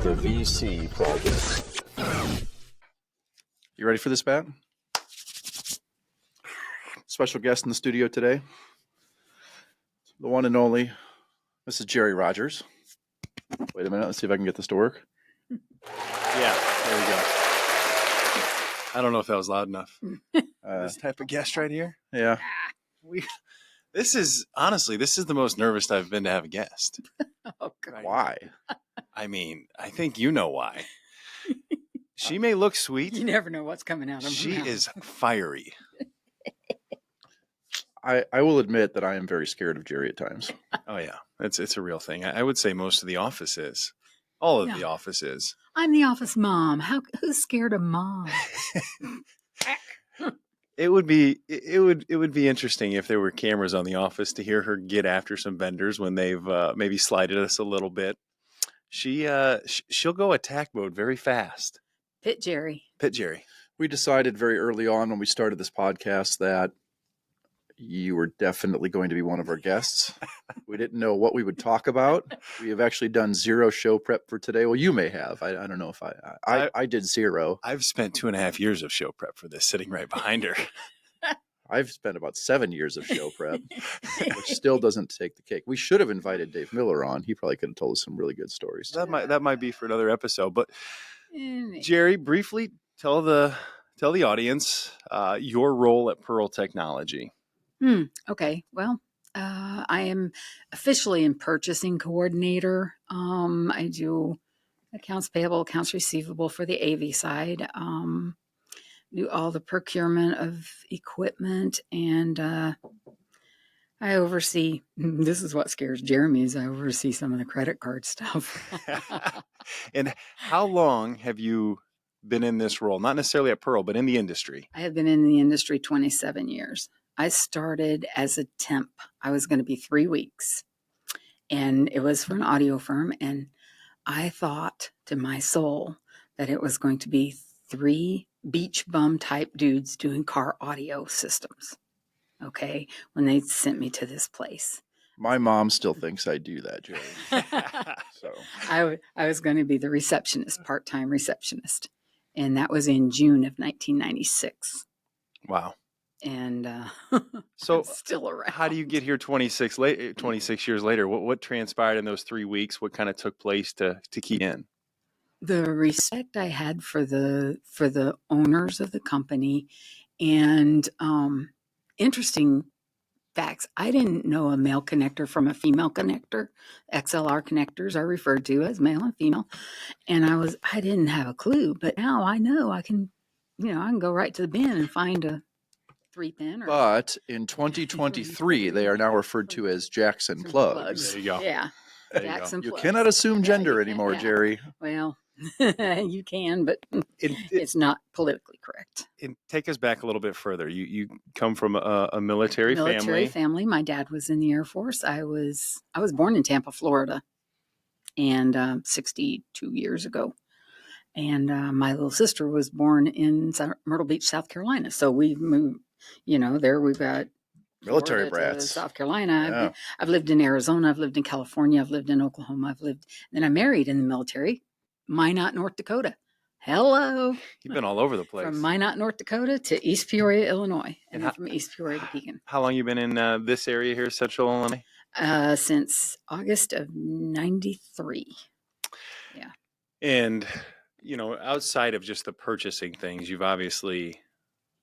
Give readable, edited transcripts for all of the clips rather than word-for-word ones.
The VC Project. You ready for this, Pat? Special guest in the studio today. The one and only Mrs. Jeri Rogers. Wait a minute, let's see if I can get this to work. Yeah, there we go. I don't know if that was loud enough. This type of guest right here. Yeah. This is the most nervous I've been to have a guest. Oh, God. Why? I mean, I think you know why. She may look sweet. You never know what's coming out of her She mouth. is fiery. I will admit that I am very scared of Jeri at times. Oh yeah, it's a real thing. I would say most of the office is. All of the office is. I'm the office mom. Who's scared of mom? It would be interesting if there were cameras on the office to hear her get after some vendors when they've maybe slighted us a little bit. She'll go attack mode very fast. Pit Jeri. We decided very early on when we started this podcast that you were definitely going to be one of our guests. We didn't know what we would talk about. We have actually done zero show prep for today. Well, you may have. I don't know if I did zero. I've spent 2.5 years of show prep for this, sitting right behind her. I've spent about 7 years of show prep, which still doesn't take the cake. We should have invited Dave Miller on. He probably could have told us some really good stories. That might be for another episode. But Anyway. Jeri, briefly tell the audience your role at Pearl Technology. Okay. Well, I am officially in purchasing coordinator. I do accounts payable, accounts receivable for the AV side. Do all the procurement of equipment, and I oversee. This is what scares Jeremy: is I oversee some of the credit card stuff. And how long have you been in this role? Not necessarily at Pearl, but in the industry. I have been in the industry 27 years. I started as a temp. I was going to be 3 weeks, and it was for an audio firm. And I thought to my soul that it was going to be 3 beach bum type dudes doing car audio systems. Okay. When they sent me to this place. My mom still thinks I do that, Jeri. So I was going to be the receptionist, part-time receptionist. And that was in June of 1996. Wow. And so I'm still around. How do you get here 26 years later? What transpired in those 3 weeks? What kind of took place to keep in? The respect I had for the owners of the company, and interesting facts. I didn't know a male connector from a female connector. XLR connectors are referred to as male and female, and I didn't have a clue. But now I know. I can go right to the bin and find a 3-pin. But in 2023, they are now referred to as Jackson plugs. There you go. Yeah, There you Jackson You plugs. cannot assume gender you can't, anymore, yeah. Jeri. Well, you can, but it's not politically correct. And take us back a little bit further. You come from a military family. My dad was in the Air Force. I was born in Tampa, Florida, and 62 years ago. And my little sister was born in Myrtle Beach, South Carolina. So we moved. There we've got Military Florida to brats. South Carolina. Yeah. I've lived in Arizona. I've lived in California. I've lived in Oklahoma. Then I married in the military. Minot, North Dakota. Hello. You've been all over the place. From Minot, North Dakota to East Peoria, Illinois. And then from East Peoria to Pekin. How long you been in this area here, Central Illinois? Since August of 93. Yeah. And, outside of just the purchasing things, you've obviously,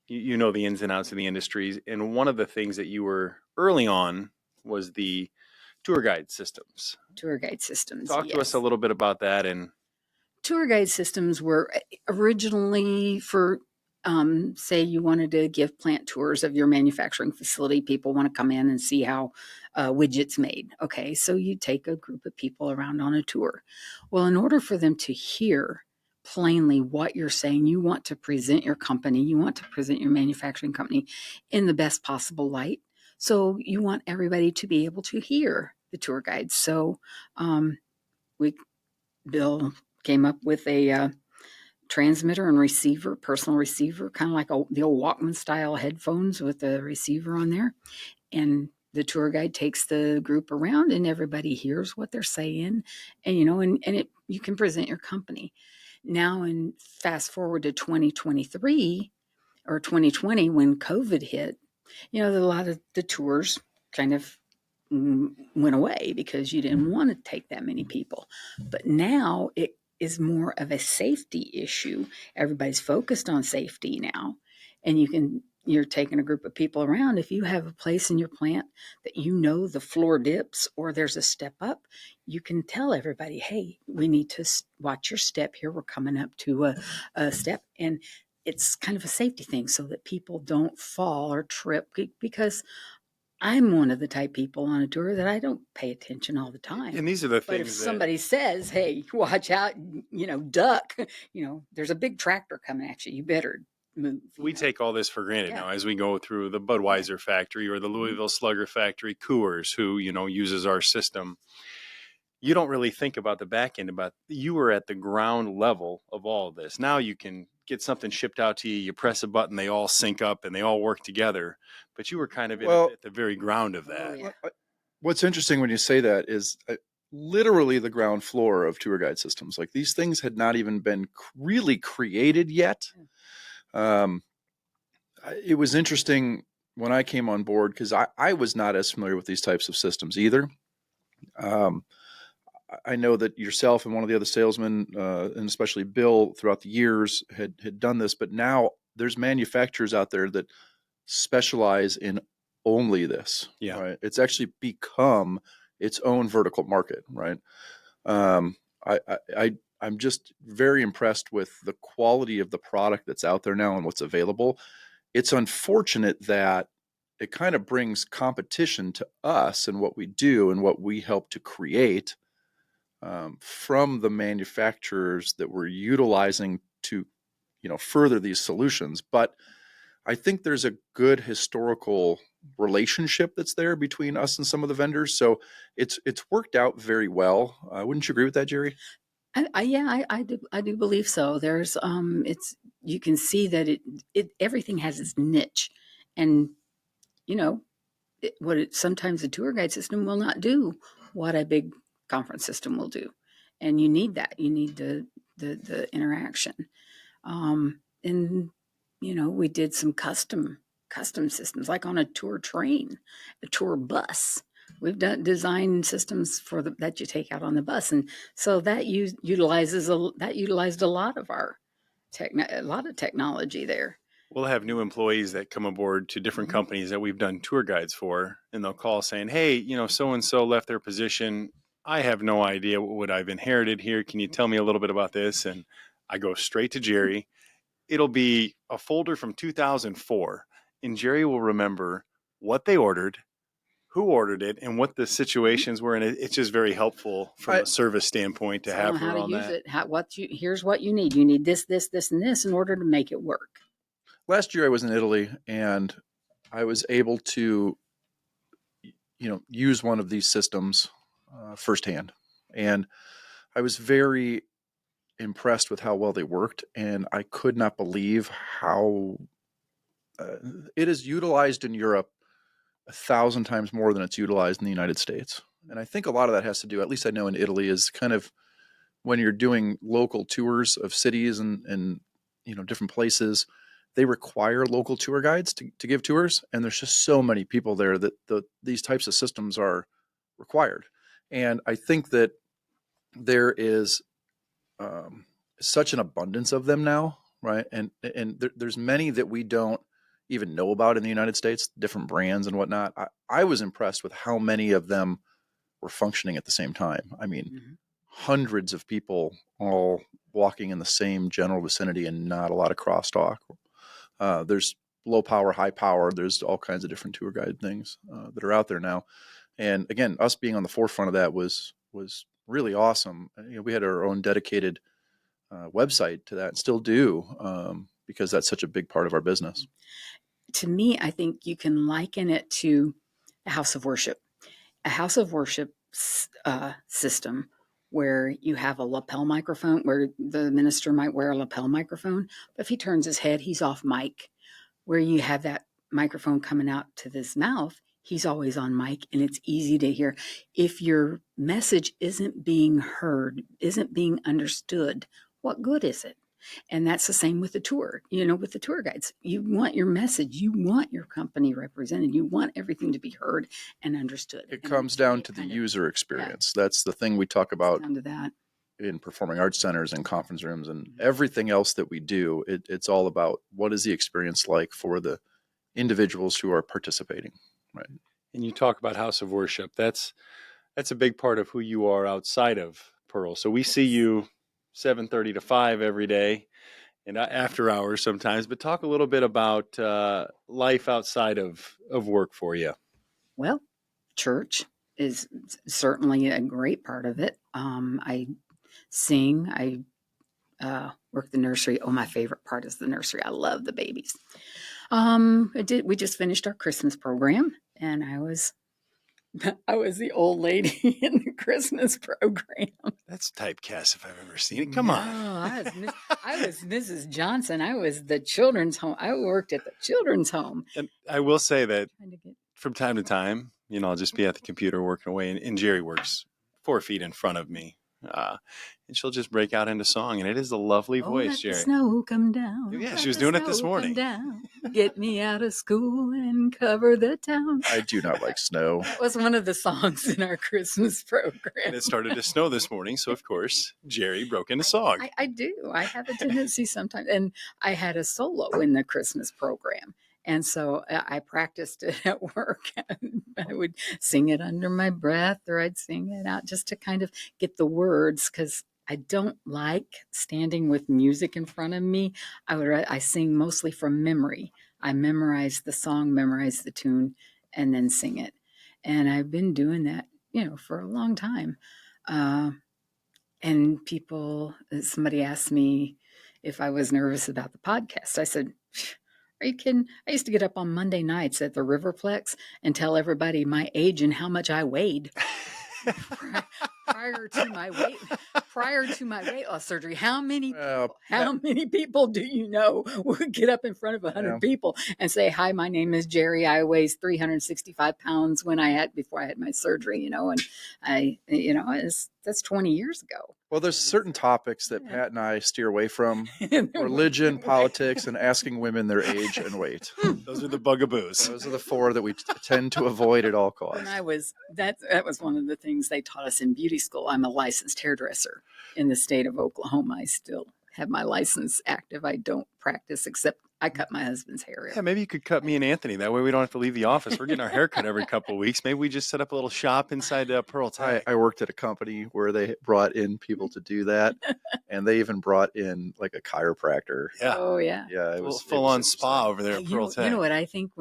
you know the ins and outs of the industries. And one of the things that you were early on was the tour guide systems. Talk to us a little bit about that. And tour guide systems were originally for, say you wanted to give plant tours of your manufacturing facility. People want to come in and see how widgets made. Okay, so you take a group of people around on a tour. Well, in order for them to hear plainly what you're saying, you want to present your company, you want to present your manufacturing company in the best possible light. So you want everybody to be able to hear the tour guide. So Bill came up with a transmitter and receiver, personal receiver, kind of like the old Walkman style headphones with a receiver on there. And the tour guide takes the group around and everybody hears what they're saying, and you can present your company. Now, and fast forward to 2023 or 2020 when COVID hit, a lot of the tours kind of went away because you didn't want to take that many people. But now it is more of a safety issue. Everybody's focused on safety now, and you're taking a group of people around. If you have a place in your plant that the floor dips or there's a step up, you can tell everybody, hey, we need to watch your step here. We're coming up to a step. And it's kind of a safety thing so that people don't fall or trip, because I'm one of the type people on a tour that I don't pay attention all the time. And these are the But if things somebody says, hey, watch out, duck, there's a big tractor coming at you, you better move. we take all this for granted Yeah. now as we go through the Budweiser factory or the Louisville Slugger factory, Coors, who, uses our system. You don't really think about the back end, about you were at the ground level of all of this. Now you can get something shipped out to you, you press a button, they all sync up and they all work together. But you were kind of at the very ground of that. Oh, yeah. What's interesting when you say that is literally the ground floor of tour guide systems. Like, these things had not even been really created yet. It was interesting when I came on board because I was not as familiar with these types of systems either. I know that yourself and one of the other salesmen, and especially Bill, throughout the years had done this, but now there's manufacturers out there that specialize in only this. Yeah. Right? It's actually become its own vertical market, right? I'm just very impressed with the quality of the product that's out there now and what's available. It's unfortunate that it kind of brings competition to us and what we do and what we help to create from the manufacturers that we're utilizing to, further these solutions. But I think there's a good historical relationship that's there between us and some of the vendors. So it's worked out very well. Wouldn't you agree with that, Jeri? I do believe so. There's you can see that it everything has its niche, and sometimes a tour guide system will not do what a big conference system will do, and you need that. You need the interaction, and we did some custom systems, like on a tour train, a tour bus. We've designed systems that you take out on the bus, and so that utilized a lot of our technology there. We'll have new employees that come aboard to different companies that we've done tour guides for, and they'll call saying, hey, so-and-so left their position. I have no idea what I've inherited here. Can you tell me a little bit about this? And I go straight to Jeri. It'll be a folder from 2004, and Jeri will remember what they ordered, who ordered it, and what the situations were. And it's just very helpful from a service standpoint to have her on that. Here's what you need. You need this, this, this, and this in order to make it work. Last year I was in Italy and I was able to, use one of these systems firsthand. And I was very impressed with how well they worked. And I could not believe how it is utilized in Europe 1,000 times more than it's utilized in the United States. And I think a lot of that has to do, at least I know in Italy, is kind of when you're doing local tours of cities and different places, they require local tour guides to give tours. And there's just so many people there that these types of systems are required. And I think that there is such an abundance of them now, right? And there's many that we don't even know about in the United States, different brands and whatnot. I was impressed with how many of them were functioning at the same time. I mean, hundreds of people all walking in the same general vicinity and not a lot of crosstalk. There's low power, high power. There's all kinds of different tour guide things that are out there now. And again, us being on the forefront of that was really awesome. We had our own dedicated website to that and still do, because that's such a big part of our business. To me, I think you can liken it to a house of worship. A house of worship system where you have a lapel microphone, where the minister might wear a lapel microphone, but if he turns his head, he's off mic. Where you have that microphone coming out to his mouth, he's always on mic and it's easy to hear. If your message isn't being heard, isn't being understood, what good is it? And that's the same with the tour, with the tour guides. You want your message, you want your company represented, you want everything to be heard and understood. It comes down to the user experience. That's the thing we talk about down to that. in performing arts centers and conference rooms and everything else that we do. It's all about what is the experience like for the individuals who are participating, right? And you talk about house of worship. That's a big part of who you are outside of Pearl. So we see you 7:30 to 5 every day and after hours sometimes, but talk a little bit about life outside of work for you. Well, church is certainly a great part of it. I sing, I work the nursery. Oh, my favorite part is the nursery. I love the babies. We just finished our Christmas program, and I was the old lady in the Christmas program. That's typecast if I've ever seen it. Come on. I was Mrs. Johnson. I was the children's home. I worked at the children's home. And I will say that from time to time, I'll just be at the computer working away, and Jeri works 4 feet in front of me. And she'll just break out into song, and it is a lovely voice, Jeri. The snow come down. Yeah, she was doing it this morning. Get me out of school and cover the town. I do not like snow. That was one of the songs in our Christmas program. And it started to snow this morning, so of course, Jeri broke into song. I do. I have a tendency sometimes. And I had a solo in the Christmas program. And so I practiced it at work. I would sing it under my breath, or I'd sing it out just to kind of get the words, because I don't like standing with music in front of me. I sing mostly from memory. I memorize the song, memorize the tune, and then sing it. And I've been doing that, for a long time. And somebody asked me if I was nervous about the podcast. I said, are you kidding? I used to get up on Monday nights at the Riverplex and tell everybody my age and how much I weighed prior to my weight loss surgery. How many people do you know would get up in front of 100 people and say, "Hi, my name is Jeri. I weigh 365 pounds before I had my surgery." And that's 20 years ago. Well, there's certain topics that Pat and I steer away from: religion, politics, and asking women their age and weight. Those are the bugaboos. Those are the 4 that we tend to avoid at all costs. That was one of the things they taught us in beauty school. I'm a licensed hairdresser in the state of Oklahoma. I still have my license active. I don't practice, except I cut my husband's hair. Yeah, maybe you could cut me and Anthony. That way we don't have to leave the office. We're getting our hair cut every couple of weeks. Maybe we just set up a little shop inside Pearl Tech. I worked at a company where they brought in people to do that, and they even brought in like a chiropractor. Yeah. Oh, yeah. Yeah, it was full-on spa over there at Pearl Tech. You know what I think?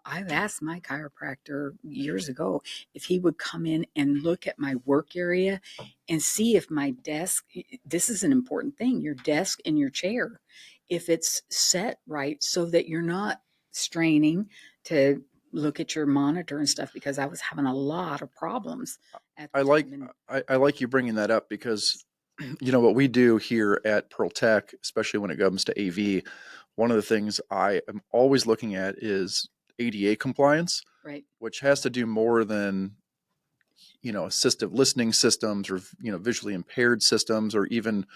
I've asked my chiropractor years ago if he would come in and look at my work area and see if my desk, this is an important thing, your desk and your chair, if it's set right so that you're not straining to look at your monitor and stuff, because I was having a lot of problems. I like you bringing that up, because what we do here at Pearl Tech, especially when it comes to AV, one of the things I am always looking at is ADA compliance, right? Which has to do more than, assistive listening systems, or, visually impaired systems, or even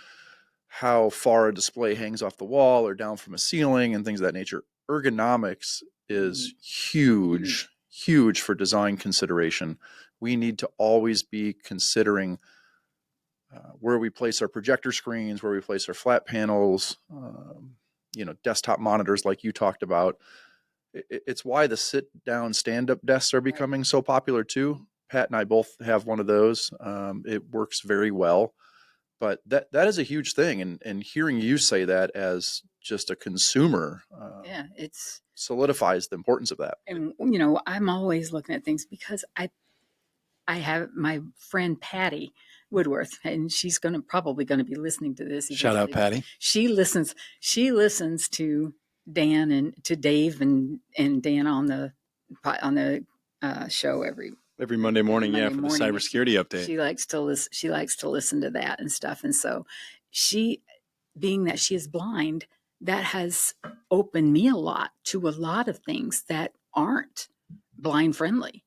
how far a display hangs off the wall or down from a ceiling and things of that nature. Ergonomics is huge for design consideration. We need to always be considering where we place our projector screens, where we place our flat panels, desktop monitors like you talked about. It's why the sit-down, stand-up desks are becoming so popular too. Pat and I both have one of those. It works very well. But that is a huge thing. And hearing you say that as just a consumer, it's solidifies the importance of that. And, I'm always looking at things, because I have my friend Patty Woodworth, and she's probably going to be listening to this. Shout out, Patty. She listens to Dan and to Dave and Dan on the show every Monday morning, Monday for the morning. cybersecurity update. She likes to listen to that and stuff. And so being that she is blind, that has opened me a lot to a lot of things that aren't blind friendly.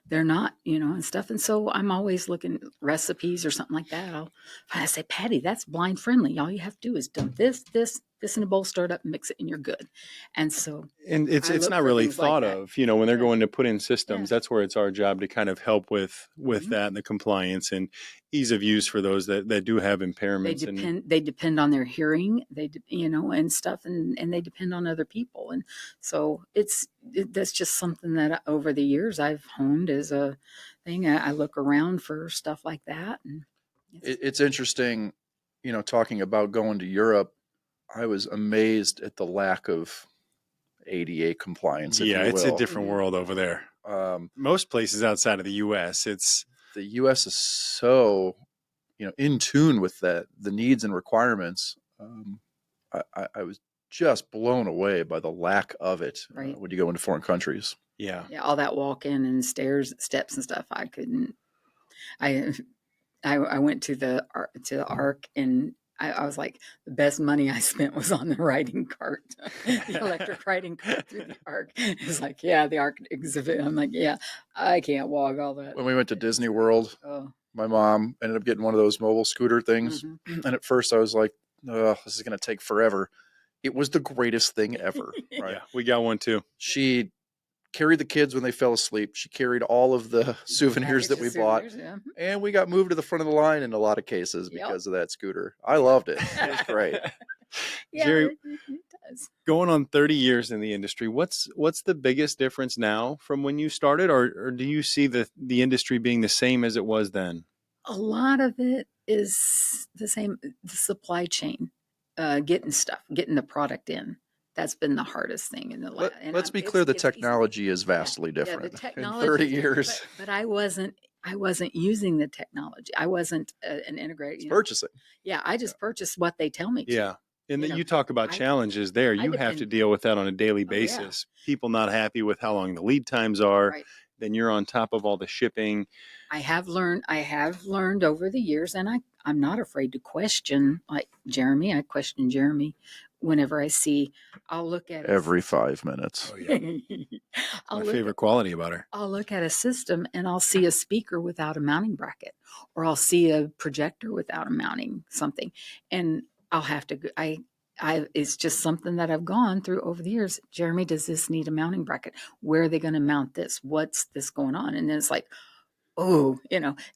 They're not, and stuff. And so I'm always looking at recipes or something like that. I say, Patty, that's blind friendly. All you have to do is dump this in a bowl, stir it up, and mix it, and you're good. And so, And I it's look not for really things like thought that. of, when they're Yeah. going to put in systems. Yeah. That's where it's our job to kind of help with Mhm. that and the compliance and ease of use for those that do have impairments. They depend on their hearing, and stuff, and they depend on other people. And so that's just something that over the years I've honed as a thing. I look around for stuff like that. And It's interesting, talking about going to Europe. I was amazed at the lack of ADA compliance, if Yeah, you it's a will. different world over there. Um, Most places outside of the U.S., it's the U.S. is so, in tune with the needs and requirements. I was just blown away by the lack of it Right. when you go into foreign countries. yeah. all that walk-in and steps and stuff, I couldn't. I went to the ARC, and I was like, the best money I spent was on the riding cart, the electric riding cart through the ARC. It's like, yeah, the ARC exhibit. I'm like, yeah, I can't walk all that. When we went to Disney World, Oh, my mom ended up getting one of those mobile scooter things. mhm. And at first I was like, oh, this is going to take forever. It was the greatest thing ever. Right? Yeah, we got one too. She carried the kids when they fell asleep. She carried all of the souvenirs that we bought. Yeah. And we got moved to the front of the line in a lot of cases Yep. because of that scooter. I loved it. It was great. Yeah, Jeri, it does. going on 30 years in the industry, what's the biggest difference now from when you started, or do you see the industry being the same as it was then? A lot of it is the same. The supply chain, getting the product in. That's been the hardest thing in the last. Let's be clear, the technology is vastly different. The technology, in 30 years. But I wasn't using the technology. I wasn't an integrated. It's purchasing. Yeah, I just purchased what they tell me to. Yeah. And then You know, you talk about I- challenges there. I You have to depend- deal with that on a daily Oh, yeah. basis. People not happy with how long the lead times are. Right. Then you're on top of all the shipping. I have learned over the years, and I'm not afraid to question, like Jeremy. I question Jeremy whenever I see. I'll look at Every 5 minutes. Oh, yeah. I'll My look favorite quality about her. I'll look at a system and I'll see a speaker without a mounting bracket, or I'll see a projector without a mounting something, and I'll have to. It's just something that I've gone through over the years. Jeremy, does this need a mounting bracket? Where are they going to mount this? What's this going on? And then it's like, oh,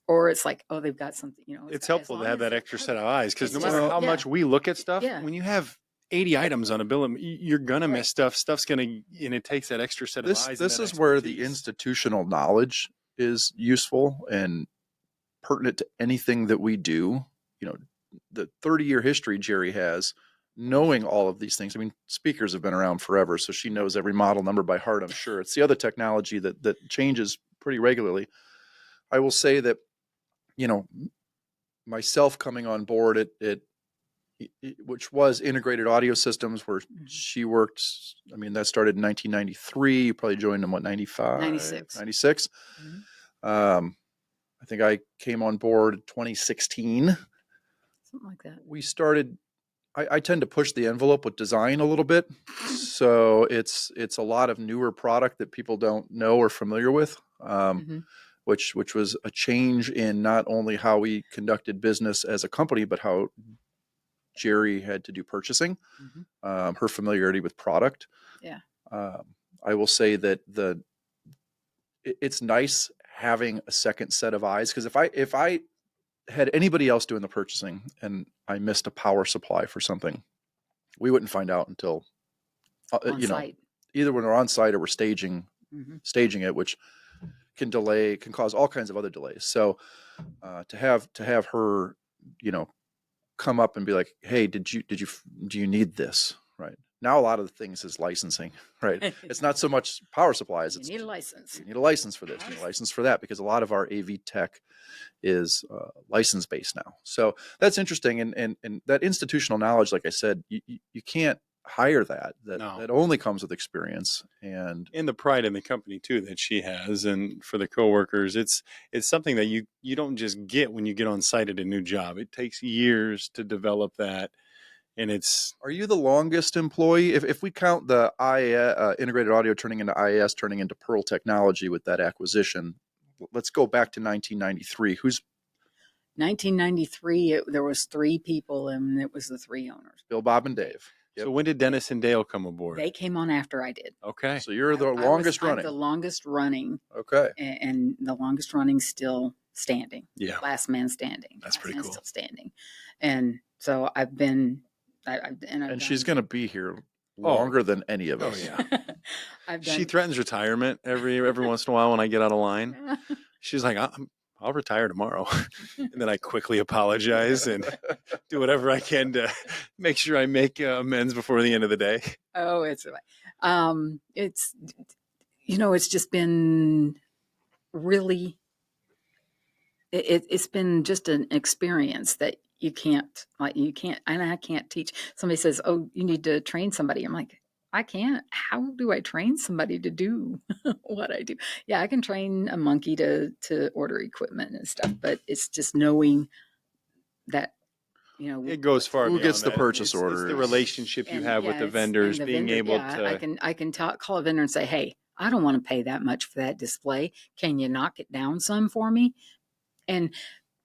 or it's like, oh, they've got something. It's helpful to have that extra set of eyes, because no It's matter just- how yeah. much we look at stuff, Yeah. when you have 80 items on a bill, you're going to miss stuff. Stuff's going to, and it takes that extra set of eyes. This and is that where the expertise. institutional knowledge is useful and pertinent to anything that we do. The 30-year history Jeri has, knowing all of these things. I mean, speakers have been around forever, so she knows every model number by heart, I'm sure. It's the other technology that changes pretty regularly. I will say that, myself coming on board at which was integrated audio systems, where she worked. I mean, that started in 1993. You probably joined in 95? 96. 96. I think I came on board 2016. something like that. We started. I tend to push the envelope with design a little bit, so it's a lot of newer product that people don't know or familiar with. Which was a change in not only how we conducted business as a company, but how Jeri had to do purchasing, her familiarity with product. Yeah. I will say that it's nice having a second set of eyes, because if I had anybody else doing the purchasing and I missed a power supply for something, we wouldn't find out until On site. either when we're on site or we're staging it, which can cause all kinds of other delays. So to have her, come up and be like, hey, do you need this? Right. Now, a lot of the things is licensing, right? It's not so much power supplies. You It's need a license. you need a license for this, you need a license for that, because a lot of our AV tech is license based now. So that's interesting. And that institutional knowledge, like I said, you can't hire that. No. That only comes with experience and the pride in the company too that she has, and for the coworkers, it's something that you don't just get when you get on site at a new job. It takes years to develop that, And it's, Are you the longest employee? If we count the integrated audio turning into IAS, turning into Pearl Technology with that acquisition, let's go back to 1993. 1993, there was 3 people, and it was the 3 owners. Bill, Bob, and Dave? so when did Dennis and Dale come aboard? They came on after I did. Okay. So you're the I'm longest running. the longest running, Okay. and the longest running still standing. Yeah. Last man standing. That's Last pretty man cool. Still standing. And so I've been, And she's going to be here longer than any of us. Oh, yeah. I've She done. threatens retirement every once in a while when I get out of line. She's like, I'll retire tomorrow. And then I quickly apologize and do whatever I can to make sure I make amends before the end of the day. Oh, it's it's just been really, it's been just an experience that you can't, and I can't teach. Somebody says, oh, you need to train somebody. I'm like, I can't. How do I train somebody to do what I do? Yeah, I can train a monkey to order equipment and stuff, but it's just knowing that, It goes far Who beyond gets the that. purchase It's order? the relationship you have with the vendors, being able to. I can call a vendor and say, hey, I don't want to pay that much for that display. Can you knock it down some for me? And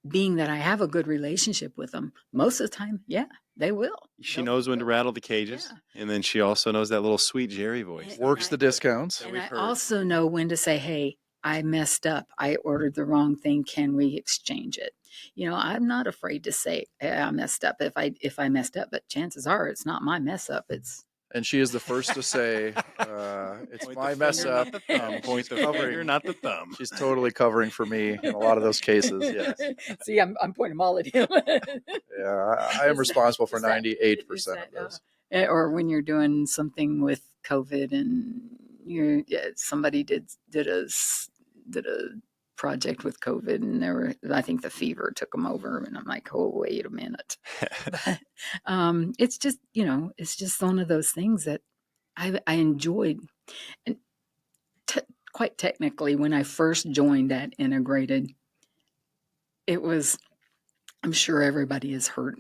being that I have a good relationship with them, most of the time, yeah, they will. She knows when to rattle the cages, and then she also knows that little sweet Jeri voice. Works the discounts. And we've I heard. also know when to say, hey, I messed up. I ordered the wrong thing. Can we exchange it? I'm not afraid to say, hey, I messed up if I messed up, but chances are it's not my mess up. And she is the first to say, it's Point my the mess finger, up. not the thumb. Point the finger, not the thumb. She's totally covering for me in a lot of those cases. Yes. See, I'm pointing them all at him. Yeah, I am responsible for 98% of those. Or when you're doing something with COVID and somebody did a project with COVID, and I think the fever took them over, and I'm like, oh, wait a minute. But it's just one of those things that I enjoyed. And quite technically, when I first joined that integrated, it was, I'm sure everybody has heard,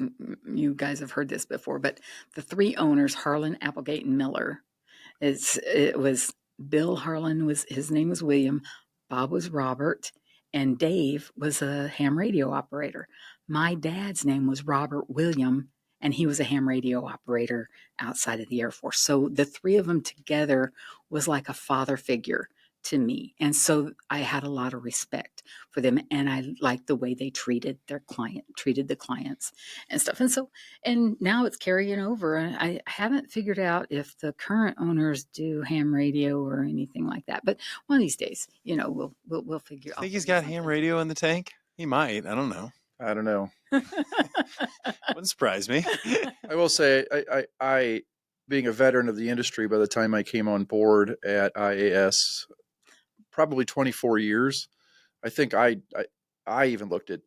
you guys have heard this before, but the 3 owners, Harlan, Applegate, and Miller, it was Bill Harlan, his name was William, Bob was Robert, and Dave was a ham radio operator. My dad's name was Robert William, and he was a ham radio operator outside of the Air Force. So the 3 of them together was like a father figure to me. And so I had a lot of respect for them, and I liked the way they treated the clients and stuff. And now it's carrying over. And I haven't figured out if the current owners do ham radio or anything like that. But one of these days, we'll figure out. Think he's got ham radio in the tank? He might. I don't know. I don't know. Wouldn't surprise me. I will say, I being a veteran of the industry, by the time I came on board at IAS, probably 24 years. I think I even looked at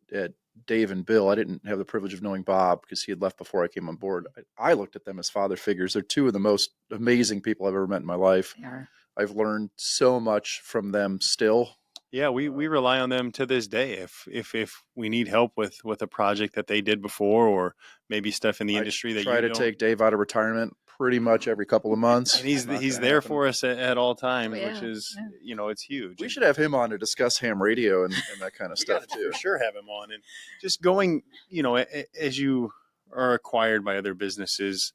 Dave and Bill. I didn't have the privilege of knowing Bob because he had left before I came on board. I looked at them as father figures. They're 2 of the most amazing people I've ever met in my life. They are. I've learned so much from them still. Yeah, we rely on them to this day. If we need help with a project that they did before, or maybe stuff in the industry that try to take Dave out of retirement pretty much every couple of months. And he's there for us at all times, Yeah, which is it's huge. We should have him on to discuss ham radio and that kind of We stuff gotta too. for sure have him on. And just going, as you are acquired by other businesses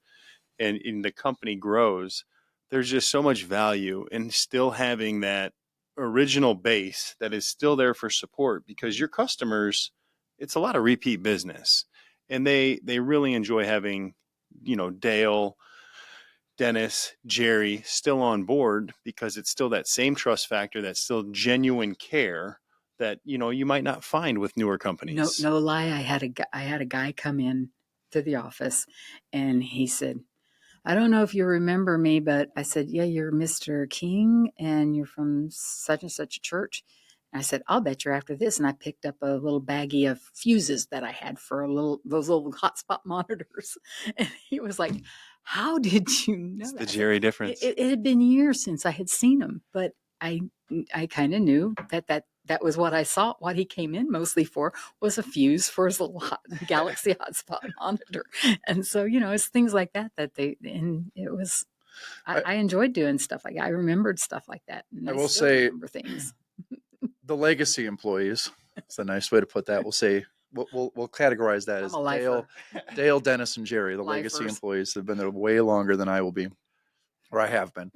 and the company grows, there's just so much value in still having that original base that is still there for support, because your customers, it's a lot of repeat business, and they really enjoy having, Dale, Dennis, Jeri still on board, because it's still that same trust factor, that still genuine care that, you might not find with newer companies. No lie. I had a guy come in to the office, and he said, I don't know if you remember me, but I said, yeah, you're Mr. King and you're from such and such a church. And I said, I'll bet you're after this. And I picked up a little baggie of fuses that I had for those little hotspot monitors. And he was like, how did you know It's that? the Jeri difference. It had been years since I had seen him, but I kind of knew that that was what I saw. What he came in mostly for was a fuse for his little Galaxy hotspot monitor. And so, it's things like that and it was, I enjoyed doing stuff like that. I remembered stuff like that. And I I will still say remember things. the legacy employees. It's a nice way to put that. We'll say we'll categorize that I'm as a lifer. Dale, Dennis, and Jerry. The legacy Lifers. employees have been there way longer than I will be, or I have been.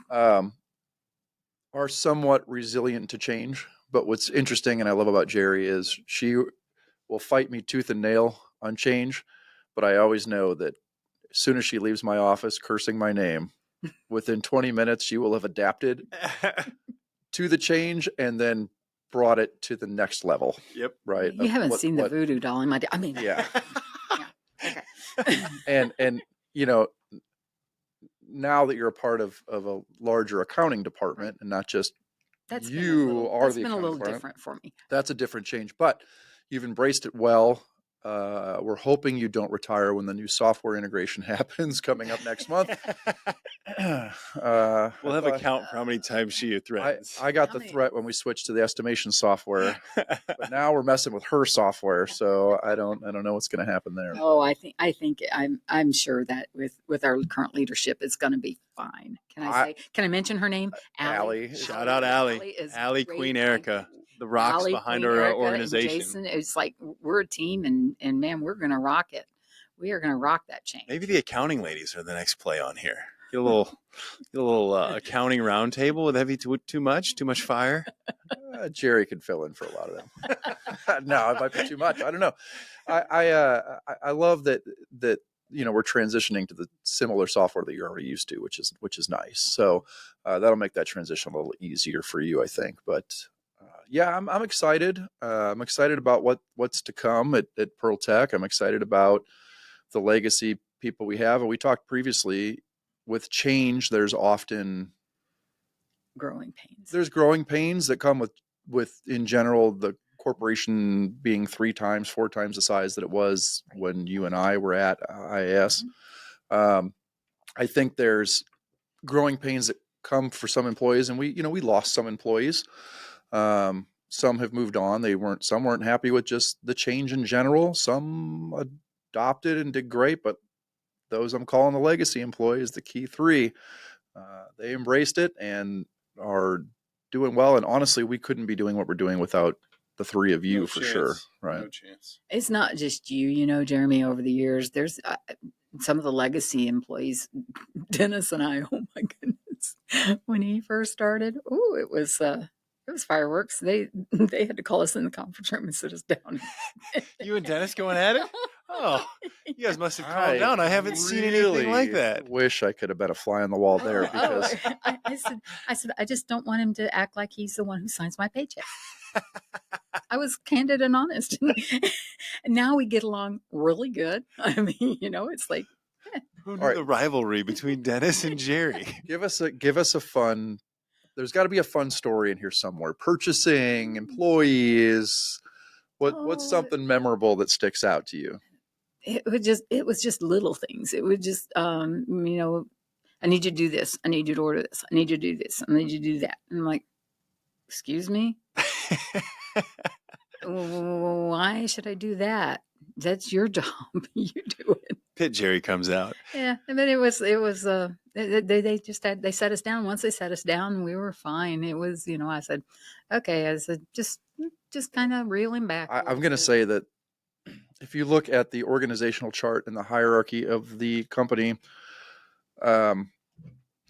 Are somewhat resilient to change. But what's interesting and I love about Jeri is she will fight me tooth and nail on change, but I always know that as soon as she leaves my office cursing my name, within 20 minutes she will have adapted to the change and then brought it to the next level. Yep. Right. You haven't seen the voodoo doll in my. I mean, yeah. Okay. and now that you're a part of a larger accounting department and not just that's you that's the been a little accounting different for me. That's a different change, but you've embraced it well. We're hoping you don't retire when the new software integration happens coming up next month. We'll have a count for how many times she threatens. I got the threat when we switched to the estimation software, but now we're messing with her software, so I don't know what's going to happen there. Oh, I think I'm sure that with our current leadership, it's going to be fine. Can I mention her name? Allie. Shout out Allie. Allie, Queen Erica. The rocks Allie, behind Queen our Erica, organization. And Jason, it's like we're a team, and man, we're going to rock it. We are going to rock that change. Maybe the accounting ladies are the next play on here. Get a little accounting roundtable. Would that be too much? Too much fire? Jeri could fill in for a lot of them. No, it might be too much. I don't know. I love that we're transitioning to the similar software that you're already used to, which is nice. So that'll make that transition a little easier for you, I think. But yeah, I'm excited. I'm excited about what's to come at Pearl Tech. I'm excited about the legacy people we have, and we talked previously. With change, there's often growing pains. There's growing pains that come with in general the corporation being 3 times, 4 times the size that it was when you and I were at IAS. I think there's growing pains that come for some employees, and we lost some employees. Some have moved on. Some weren't happy with just the change in general. Some adopted and did great, but those I'm calling the legacy employees, the key 3, they embraced it and are doing well. And honestly, we couldn't be doing what we're doing without the 3 of you for sure. Right. No chance. It's not just you, Jeremy, over the years, there's some of the legacy employees, Dennis and I, oh my goodness, when he first started, it was fireworks. They had to call us in the conference room and sit us down. You and Dennis going at it? Oh, you guys must have calmed down. I haven't seen anything like that. Wish I could have been a fly on the wall there because I said, I just don't want him to act like he's the one who signs my paycheck. I was candid and honest. And now we get along really good. I mean, it's like, who knew the rivalry between Dennis and Jeri? Give us a fun. There's got to be a fun story in here somewhere. Purchasing, employees. What's something memorable that sticks out to you? It was just little things. It was just, I need you to do this. I need you to order this. I need you to do this. I need you to do that. And I'm like, excuse me? Why should I do that? That's your job. You do it. Pit Jeri comes out. Yeah, but it was they set us down. Once they set us down, we were fine. It was, I said, okay. I said, just kind of reeling back. I'm going to say that if you look at the organizational chart and the hierarchy of the company, and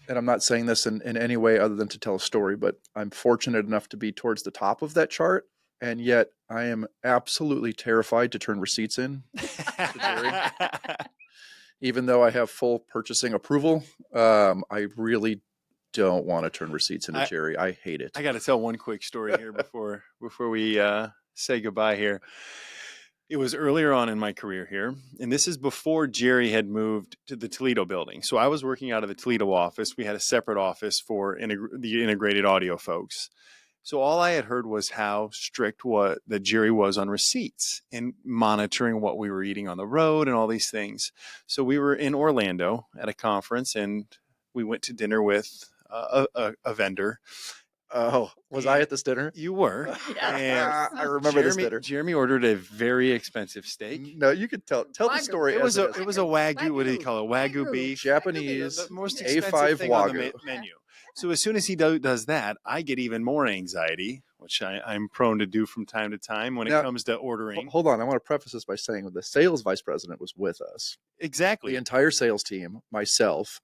I'm not saying this in any way other than to tell a story, but I'm fortunate enough to be towards the top of that chart. And yet I am absolutely terrified to turn receipts in to Jeri. Even though I have full purchasing approval, I really don't want to turn receipts into Jeri. I hate it. I got to tell one quick story here before we say goodbye here. It was earlier on in my career here, and this is before Jeri had moved to the Toledo building. So I was working out of the Toledo office. We had a separate office for the integrated audio folks. So all I had heard was how strict that Jeri was on receipts and monitoring what we were eating on the road and all these things. So we were in Orlando at a conference, and we went to dinner with a vendor. Oh, was I at this dinner? You were. And I remember this dinner. Jeremy ordered a very expensive steak. No, you could tell the Wagyu. story. It was as a it is. it was a wagyu. What do you Wagyu. call it? Wagyu Wagyu. beef. Japanese The most A5 expensive thing on the Wagyu. menu. So as soon as he does that, I get even more anxiety, which I'm prone to do from time to time when it Now, comes to ordering. Hold on, I want to preface this by saying the sales vice president was with us. Exactly. The entire sales team, myself,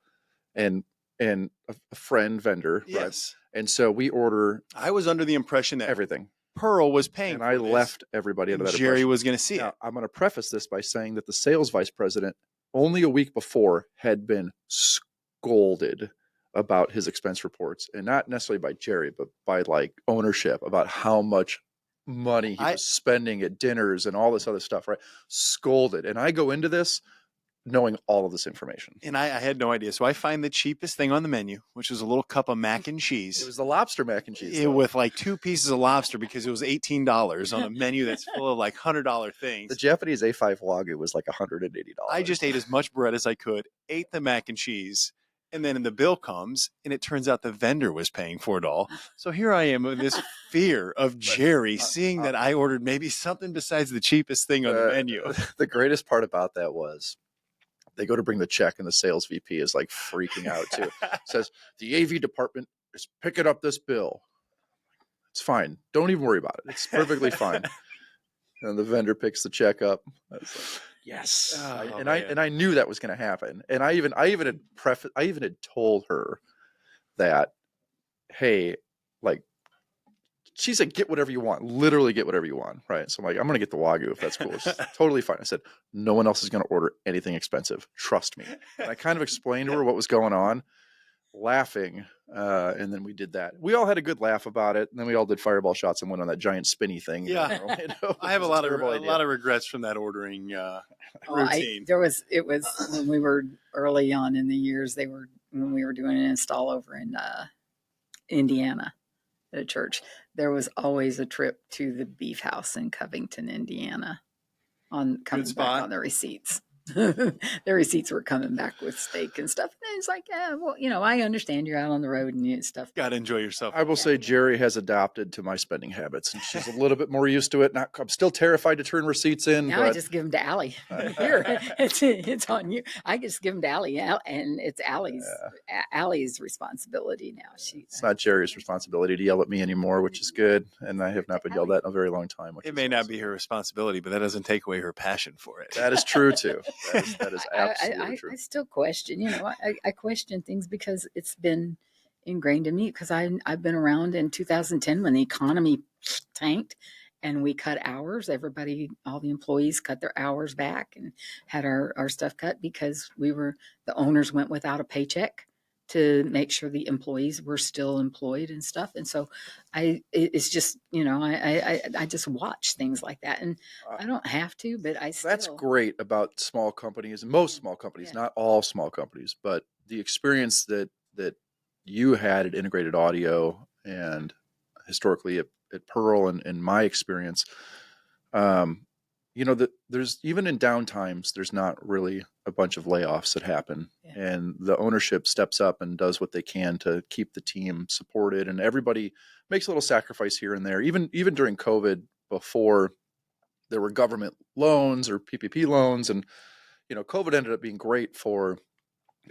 and a friend vendor. Yes. Right? And so we order I was under the impression that everything. Pearl was paying And for I this, left everybody and under that Jerry impression. was going to see Now, it. I'm going to preface this by saying that the sales vice president, only a week before, had been scolded about his expense reports, and not necessarily by Jerry, but by like ownership about how much money he was spending at dinners and all this other stuff, right? Scolded. And I go into this knowing all of this information. And I had no idea. So I find the cheapest thing on the menu, which was a little cup of mac and cheese. It was the lobster mac and cheese. With like 2 pieces of lobster because it was $18 on a menu that's full of like $100 things. The Japanese A5 Wagyu was like $180. I just ate as much bread as I could, ate the mac and cheese, and then the bill comes, and it turns out the vendor was paying for it all. So here I am with this fear of Jerry seeing that I ordered maybe something besides the cheapest thing on the menu. The greatest part about that was they go to bring the check, and the sales VP is like freaking out too. Says, the AV department is picking up this bill. It's fine. Don't even worry about it. It's perfectly fine. And the vendor picks the check up. I was like, yes. I knew that was going to happen. And I even had told her that, hey, like, she said, get whatever you want, literally get whatever you want. Right. So I'm like, I'm going to get the Wagyu if that's cool. It's totally fine. I said, no one else is going to order anything expensive. Trust me. And I kind of explained to her what was going on, laughing. And then we did that. We all had a good laugh about it. And then we all did fireball shots and went on that giant spinny thing. Yeah. I have a lot of regrets from that ordering routine. It was when we were early on in the years, when we were doing an install over in Indiana at a church, there was always a trip to the beef house in Covington, Indiana coming back on the receipts. Their receipts were coming back with steak and stuff. And it's like, yeah, well, I understand you're out on the road and stuff. Got to enjoy yourself. I will say Jerry has adopted to my spending habits, and she's a little bit more used to it. I'm still terrified to turn receipts in. Now I just give them to Allie. Here, it's on you. I just give them to Allie, and it's Allie's responsibility now. It's not Jerry's responsibility to yell at me anymore, which is good. And I have not been yelled at in a very long time. It may not be her responsibility, but that doesn't take away her passion for it. That is true too. That is absolutely true. I still question, I question things because it's been ingrained in me, because I've been around in 2010 when the economy tanked and we cut hours. All the employees cut their hours back and had our stuff cut because the owners went without a paycheck to make sure the employees were still employed and stuff. And so it's just, I just watch things like that, and I don't have to, but That's great about small companies, most small companies, not all small companies, but the experience that you had at Integrated Audio and historically at Pearl and my experience, that there's, even in downtimes, there's not really a bunch of layoffs that happen, and the ownership steps up and does what they can to keep the team supported, and everybody makes a little sacrifice here and there. Even during COVID, before there were government loans or PPP loans, and COVID ended up being great for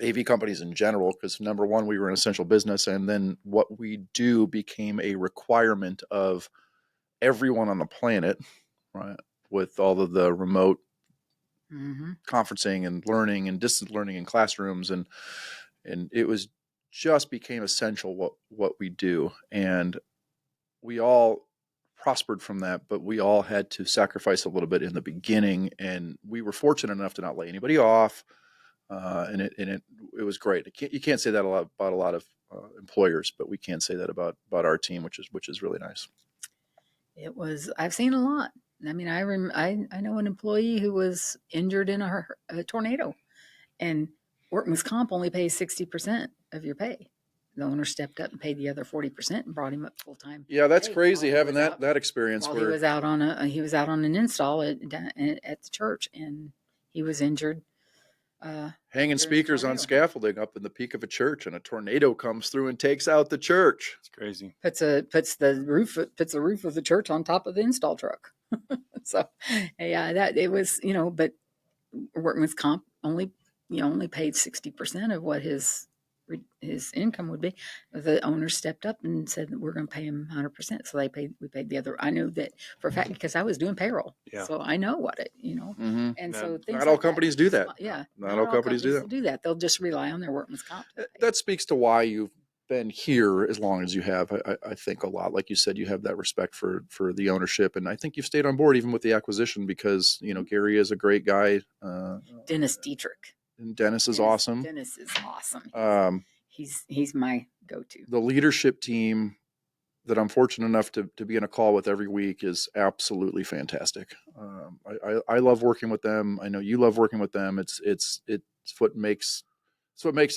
AV companies in general, because number one, we were an essential business, and then what we do became a requirement of everyone on the planet, right? With all of the remote conferencing and learning and distance learning in classrooms, and it was just became essential what we do, and we all prospered from that, but we all had to sacrifice a little bit in the beginning, and we were fortunate enough to not lay anybody off, and it was great. You can't say that about a lot of employers, but we can say that about our team, which is really nice. I've seen a lot. I mean, I know an employee who was injured in a tornado, and workman's comp only pays 60% of your pay. The owner stepped up and paid the other 40% and brought him up full time. Yeah, that's crazy having that experience. Where he was out on an install at the church, and he was injured. Hanging During speakers on tornado. scaffolding up in the peak of a church, and a tornado comes through and takes out the church. It's crazy. puts the roof of the church on top of the install truck. So yeah, that it was, but workman's comp only paid 60% of what his income would be. The owner stepped up and said that we're going to pay him 100%. So we paid the other. I know that for a fact because I was doing payroll. Yeah. So I know what it, Mm-hmm. and No, so things Not all like that. companies do that. Yeah. Not all companies do that. do that. They'll just rely on their workman's comp. That speaks to why you've been here as long as you have. I think a lot, like you said, you have that respect for the ownership, and I think you've stayed on board even with the acquisition because Gary is a great guy. Dennis Dietrich. And Dennis is awesome. Dennis is awesome. He's my go-to. The leadership team that I'm fortunate enough to be in a call with every week is absolutely fantastic. I love working with them. I know you love working with them. It's what makes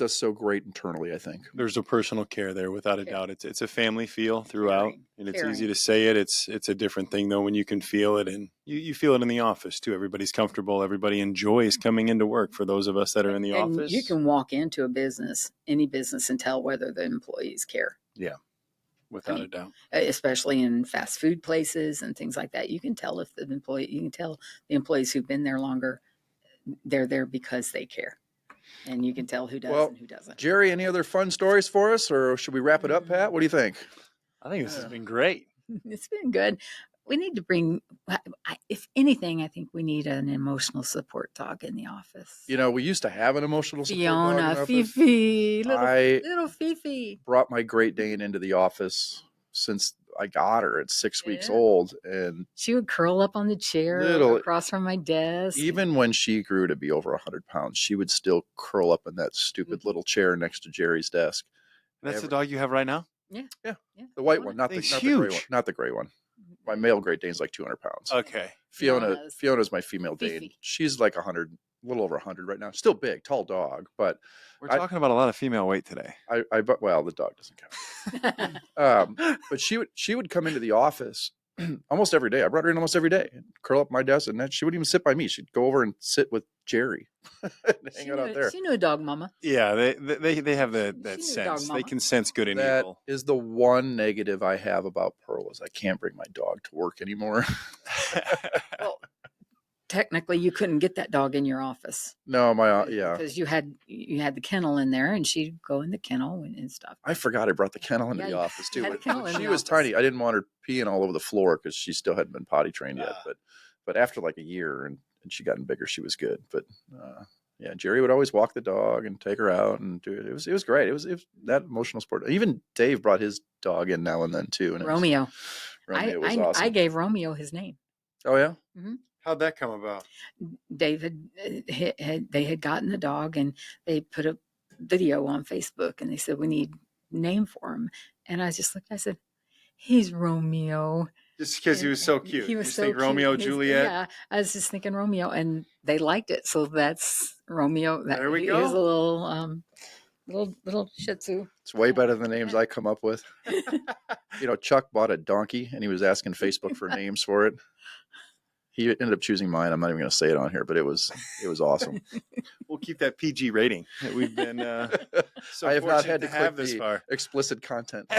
us so great internally, I think. There's a personal care there, without a doubt. It's a family feel throughout, and it's easy to say it. It's a different thing though when you can feel it, and you feel it in the office too. Everybody's comfortable. Everybody enjoys coming into work. For those of us that are in the office, you can walk into any business, and tell whether the employees care. Yeah, without a doubt. Especially in fast food places and things like that, you can tell if you can tell the employees who've been there longer, they're there because they care. And you can tell who does and who doesn't. Jeri, any other fun stories for us, or should we wrap it up, Pat? What do you think? I think this has been great. It's been good. We need to bring, if anything, I think we need an emotional support dog in the office. We used to have an emotional support dog in the Fiona, office. Fifi, little Fifi. Brought my Great Dane into the office since I got her at 6 weeks old, and she would curl up on the chair across from my desk. Even when she grew to be over 100 pounds, she would still curl up in that stupid little chair next to Jeri's desk. That's the dog you have right now? Yeah. The white one, not the gray one. Not the gray one. My male Great Dane's like 200 pounds. Okay. Fiona's my female Dane. Fifi. She's like 100, a little over 100 right now. Still big, tall dog, but we're talking about a lot of female weight today. Well, the dog doesn't count. But she would come into the office almost every day. I brought her in almost every day, and curl up my desk, and then she wouldn't even sit by me. She'd go over and sit with Jeri, and hang out there. She knew a dog mama. Yeah, they have that sense. They can sense good and evil. That is the one negative I have about Pearl is I can't bring my dog to work anymore. Well, technically, you couldn't get that dog in your office. No, because you had the kennel in there, and she'd go in the kennel and stuff. I forgot I brought the kennel into the office too. She was office. tiny. I didn't want her peeing all over the floor because she still hadn't been potty trained yet. But after like a year and she gotten bigger, she was good. But Jeri would always walk the dog and take her out and do it. It was great. It was that emotional support. Even Dave brought his dog in now and then too. And Romeo. Romeo was awesome. I gave Romeo his name. Oh yeah. Mm-hmm. How'd that come about? David they had gotten the dog, and they put a video on Facebook, and they said we need a name for him. And I just looked. I said, "He's Romeo." Just because he was so cute. He was you so think cute. Romeo, Juliet? Yeah, I was just thinking Romeo, and they liked it. So that's Romeo. There we He go. was a little Shih Tzu. It's way better than the names I come up with. Chuck bought a donkey, and he was asking Facebook for names for it. He ended up choosing mine. I'm not even going to say it on here, but it was awesome. We'll keep that PG rating. We've been so I have not had to to have click this the far. explicit content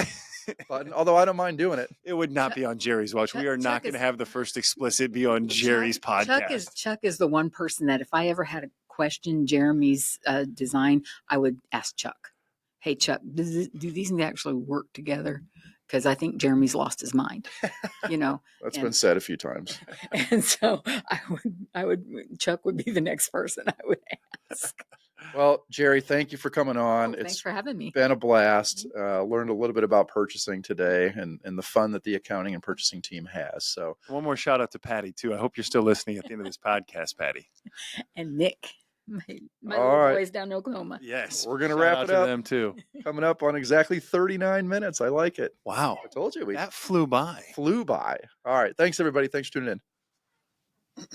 button, although I don't mind doing it. It would not be on Jeri's watch. We are not going to have the first explicit be on Jeri's podcast. Chuck is the one person that if I ever had a question Jeremy's design, I would ask Chuck. Hey Chuck, do these actually work together? Because I think Jeremy's lost his mind, That's been said a few times. And so Chuck would be the next person I would ask. Well, Jeri, thank you for coming on. Thanks for having me. Been a blast. Learned a little bit about purchasing today and the fun that the accounting and purchasing team has. So one more shout out to Patty too. I hope you're still listening at the end of this podcast, Patty. And Nick. My All little right. boys down in Oklahoma. Yes. We're going to wrap it up. Them too. Coming up on exactly 39 minutes. I like it. Wow. I told you. That flew by. All right. Thanks, everybody. Thanks for tuning in.